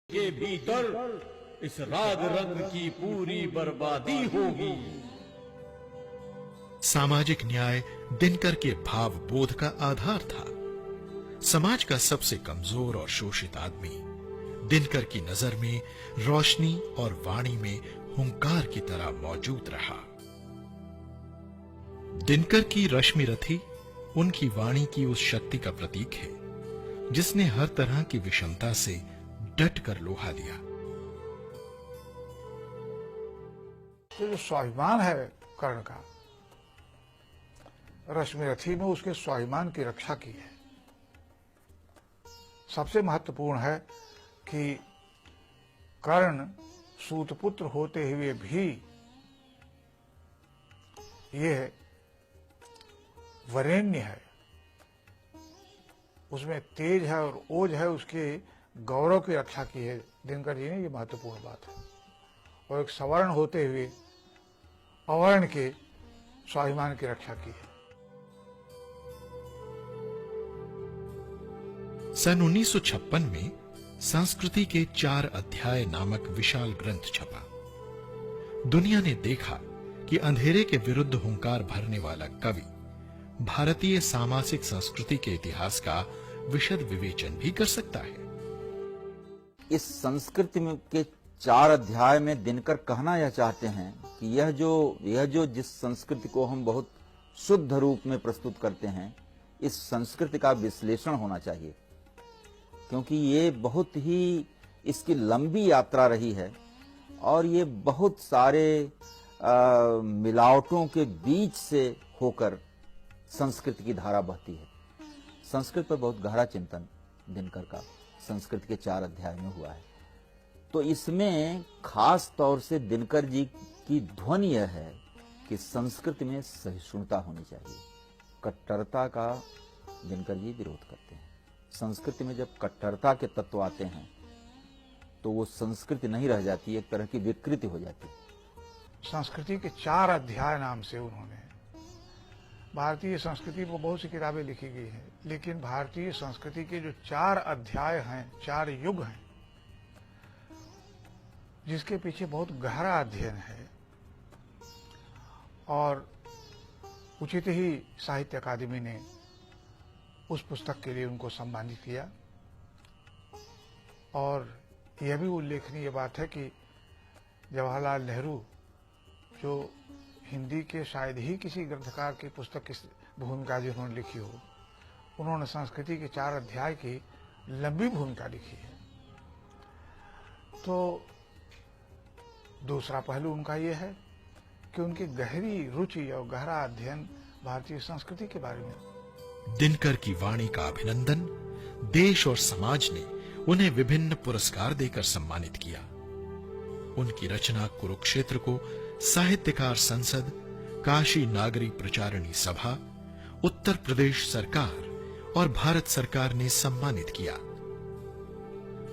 के भीतर इस राग रंग की पूरी बर्बादी होगी। सामाजिक न्याय दिनकर के भाव बोध का आधार था। समाज का सबसे कमजोर और शोषित आदमी दिनकर की नजर में रोशनी और वाणी में हुंकार की तरह मौजूद रहा। दिनकर की रश्मि रथी उनकी वाणी की उस शक्ति का प्रतीक है जिसने हर तरह की विषमता से डट कर लोहा लिया। जो स्वाभिमान है कर्ण का, रश्मि रथी में उसके स्वाभिमान की रक्षा की है। सबसे महत्वपूर्ण है कि कर्ण सूतपुत्र होते हुए भी ये वरेण्य है, उसमें तेज है और ओज है, उसके गौरव की रक्षा की है दिनकर जी ने। ये महत्वपूर्ण बात है। और एक सवर्ण होते हुए अवर्ण के स्वाभिमान की रक्षा की है। सन 1956 में संस्कृति के 4 अध्याय नामक विशाल ग्रंथ छपा। दुनिया ने देखा कि अंधेरे के विरुद्ध हुंकार भरने वाला कवि भारतीय सामाजिक संस्कृति के इतिहास का विशद विवेचन भी कर सकता है। इस संस्कृति में के 4 अध्याय में दिनकर कहना यह चाहते हैं कि यह जो जिस संस्कृति को हम बहुत शुद्ध रूप में प्रस्तुत करते हैं, इस संस्कृति का विश्लेषण होना चाहिए, क्योंकि ये बहुत ही इसकी लंबी यात्रा रही है और ये बहुत सारे मिलावटों के बीच से होकर संस्कृत की धारा बहती है। संस्कृत पर बहुत गहरा चिंतन दिनकर का संस्कृत के 4 अध्याय में हुआ है। तो इसमें खास तौर से दिनकर जी की ध्वनि यह है कि संस्कृत में सहिष्णुता होनी चाहिए। कट्टरता का दिनकर जी विरोध करते हैं। संस्कृति में जब कट्टरता के तत्व आते हैं तो वो संस्कृति नहीं रह जाती, एक तरह की विकृति हो जाती है। संस्कृति के 4 अध्याय नाम से उन्होंने भारतीय संस्कृति पर बहुत सी किताबें लिखी गई हैं, लेकिन भारतीय संस्कृति के जो 4 अध्याय हैं, 4 युग हैं, जिसके पीछे बहुत गहरा अध्ययन है और उचित ही साहित्य अकादमी ने उस पुस्तक के लिए उनको सम्मानित किया। और यह भी उल्लेखनीय बात है कि जवाहरलाल नेहरू, जो हिंदी के शायद ही किसी ग्रंथकार की पुस्तक की भूमिका जिन्होंने लिखी हो, उन्होंने संस्कृति के 4 अध्याय की लंबी भूमिका लिखी है। तो दूसरा पहलू उनका यह है कि उनकी गहरी रुचि और गहरा अध्ययन भारतीय संस्कृति के बारे में। दिनकर की वाणी का अभिनंदन देश और समाज ने उन्हें विभिन्न पुरस्कार देकर सम्मानित किया। उनकी रचना कुरुक्षेत्र को साहित्यकार संसद, काशी नागरी प्रचारणी सभा, उत्तर प्रदेश सरकार और भारत सरकार ने सम्मानित किया।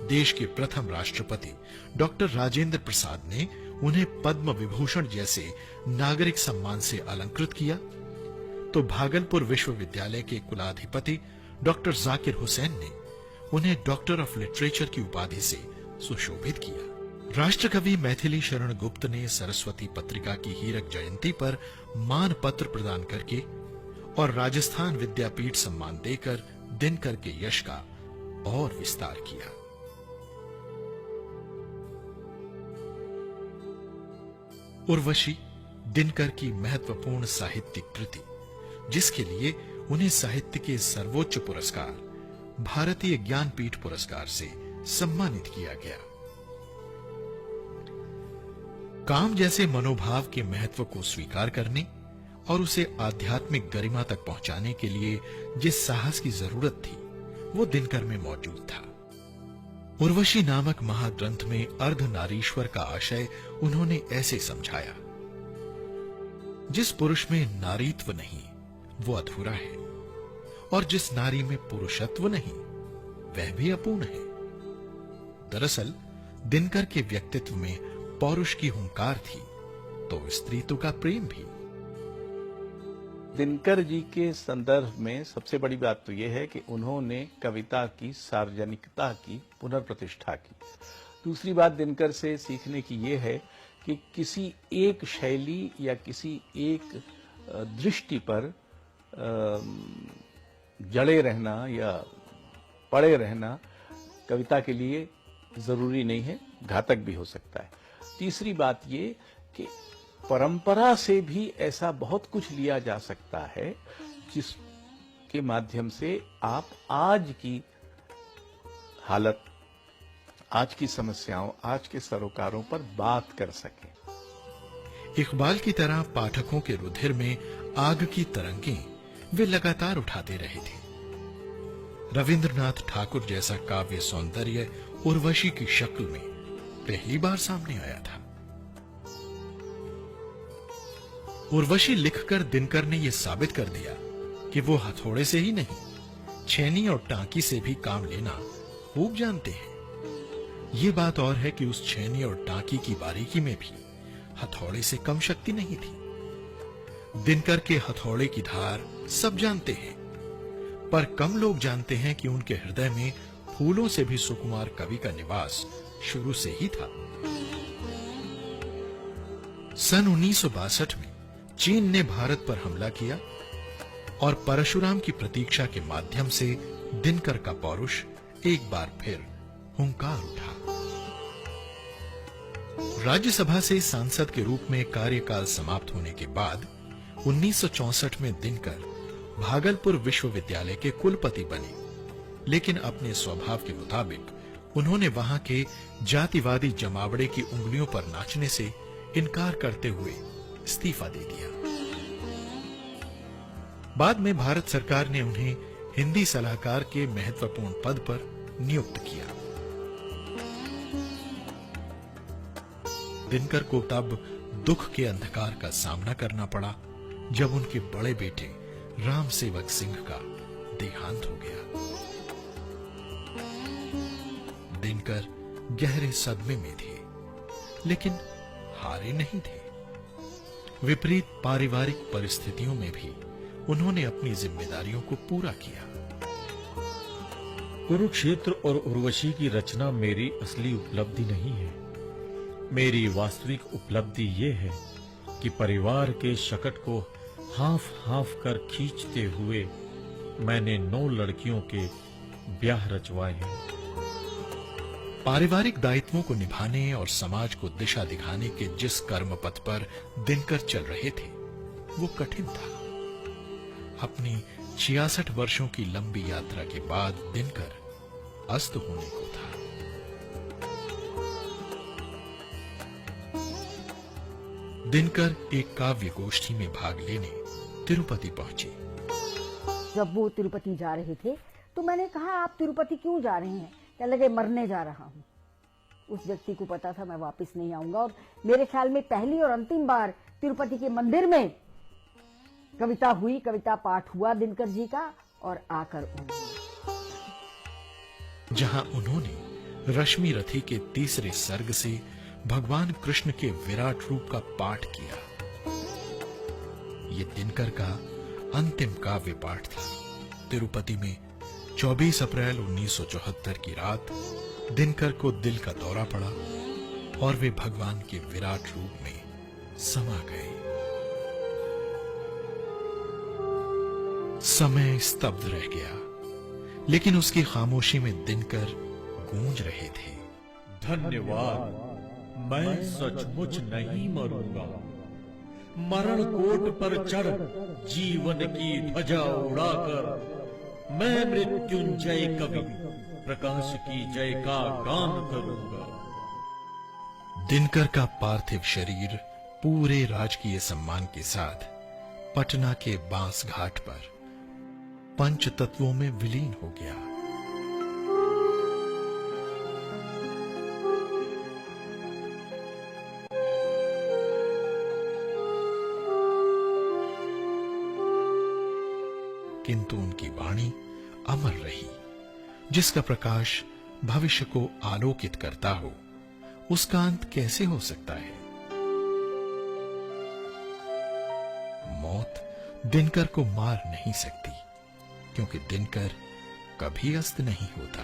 देश के प्रथम राष्ट्रपति डॉक्टर राजेंद्र प्रसाद ने उन्हें पद्म विभूषण जैसे नागरिक सम्मान से अलंकृत किया, तो भागलपुर विश्वविद्यालय के कुलाधिपति डॉक्टर जाकिर हुसैन ने उन्हें डॉक्टर ऑफ लिटरेचर की उपाधि से सुशोभित किया। राष्ट्रकवि मैथिली शरण गुप्त ने सरस्वती पत्रिका की हीरक जयंती पर मान पत्र प्रदान करके और राजस्थान विद्यापीठ सम्मान देकर दिनकर के यश का और विस्तार किया। उर्वशी दिनकर की महत्वपूर्ण साहित्यिक कृति, जिसके लिए उन्हें साहित्य के सर्वोच्च पुरस्कार भारतीय ज्ञानपीठ पुरस्कार से सम्मानित किया गया। काम जैसे मनोभाव के महत्व को स्वीकार करने और उसे आध्यात्मिक गरिमा तक पहुंचाने के लिए जिस साहस की जरूरत थी, वो दिनकर में मौजूद था। उर्वशी नामक महाग्रंथ में अर्धनारीश्वर का आशय उन्होंने ऐसे समझाया: जिस पुरुष में नारीत्व नहीं वो अधूरा है, और जिस नारी में पुरुषत्व नहीं वह भी अपूर्ण है। दरअसल दिनकर के व्यक्तित्व में पौरुष की हुंकार थी, तो स्त्रीत्व का प्रेम भी। दिनकर जी के संदर्भ में सबसे बड़ी बात तो यह है कि उन्होंने कविता की सार्वजनिकता की पुनर्प्रतिष्ठा की। दूसरी बात दिनकर से सीखने की ये है कि किसी एक शैली या किसी एक दृष्टि पर जड़े रहना या पड़े रहना कविता के लिए जरूरी नहीं है, घातक भी हो सकता है। तीसरी बात ये कि परंपरा से भी ऐसा बहुत कुछ लिया जा सकता है जिसके माध्यम से आप आज की हालत, आज की समस्याओं, आज के सरोकारों पर बात कर सकें। इकबाल की तरह पाठकों के रुधिर में आग की तरंगें वे लगातार उठाते रहे थे। रविंद्रनाथ ठाकुर जैसा काव्य सौंदर्य उर्वशी की शक्ल में पहली बार सामने आया था। उर्वशी लिखकर दिनकर ने यह साबित कर दिया कि वो हथौड़े से ही नहीं, छेनी और टांकी से भी काम लेना खूब जानते हैं। ये बात और है कि उस छेनी और टांकी की बारीकी में भी हथौड़े से कम शक्ति नहीं थी। दिनकर के हथौड़े की धार सब जानते हैं, पर कम लोग जानते हैं कि उनके हृदय में फूलों से भी सुकुमार कवि का निवास शुरू से ही था। सन 1962 में चीन ने भारत पर हमला किया और परशुराम की प्रतीक्षा के माध्यम से दिनकर का पौरुष एक बार फिर हुंकार उठा। राज्यसभा से सांसद के रूप में कार्यकाल समाप्त होने के बाद 1964 में दिनकर भागलपुर विश्वविद्यालय के कुलपति बने, लेकिन अपने स्वभाव के मुताबिक उन्होंने वहां के जातिवादी जमावड़े की उंगलियों पर नाचने से इनकार करते हुए इस्तीफा दे दिया। बाद में भारत सरकार ने उन्हें हिंदी सलाहकार के महत्वपूर्ण पद पर नियुक्त किया। दिनकर को तब दुख के अंधकार का सामना करना पड़ा जब उनके बड़े बेटे राम सेवक सिंह का देहांत हो गया। दिनकर गहरे सदमे में थे, लेकिन हारे नहीं थे। विपरीत पारिवारिक परिस्थितियों में भी उन्होंने अपनी जिम्मेदारियों को पूरा किया। कुरुक्षेत्र और उर्वशी की रचना मेरी असली उपलब्धि नहीं है। मेरी वास्तविक उपलब्धि ये है कि परिवार के शकट को हाफ हाफ कर खींचते हुए मैंने 9 लड़कियों के ब्याह रचवाए हैं। पारिवारिक दायित्वों को निभाने और समाज को दिशा दिखाने के जिस कर्म पथ पर दिनकर चल रहे थे वो कठिन था। अपनी 66 वर्षों की लंबी यात्रा के बाद दिनकर अस्त होने को था। दिनकर एक काव्य गोष्ठी में भाग लेने तिरुपति पहुंचे। जब वो तिरुपति जा रहे थे तो मैंने कहा, आप तिरुपति क्यों जा रहे हैं? कहने लगे, मरने जा रहा हूं। उस व्यक्ति को पता था मैं वापस नहीं आऊंगा, और मेरे ख्याल में पहली और अंतिम बार तिरुपति के मंदिर में कविता हुई, कविता पाठ हुआ दिनकर जी का, और आकर उन्होंने जहां उन्होंने रश्मि रथी के तीसरे सर्ग से भगवान कृष्ण के विराट रूप का पाठ किया। ये दिनकर का अंतिम काव्य पाठ था। तिरुपति में 24 अप्रैल 1974 की रात दिनकर को दिल का दौरा पड़ा और वे भगवान के विराट रूप में समा गए। समय स्तब्ध रह गया, लेकिन उसकी खामोशी में दिनकर गूंज रहे थे। धन्यवाद, मैं सचमुच नहीं मरूंगा। मरण कोट पर चढ़ जीवन की ध्वजा उड़ाकर मैं मृत्युंजय कवि प्रकाश की जय का गान करूंगा। दिनकर का पार्थिव शरीर पूरे राजकीय सम्मान के साथ पटना के बांस घाट पर पंच तत्वों में विलीन हो गया। किंतु उनकी वाणी अमर रही। जिसका प्रकाश भविष्य को आलोकित करता हो, उसका अंत कैसे हो सकता है? मौत दिनकर को मार नहीं सकती, क्योंकि दिनकर कभी अस्त नहीं होता।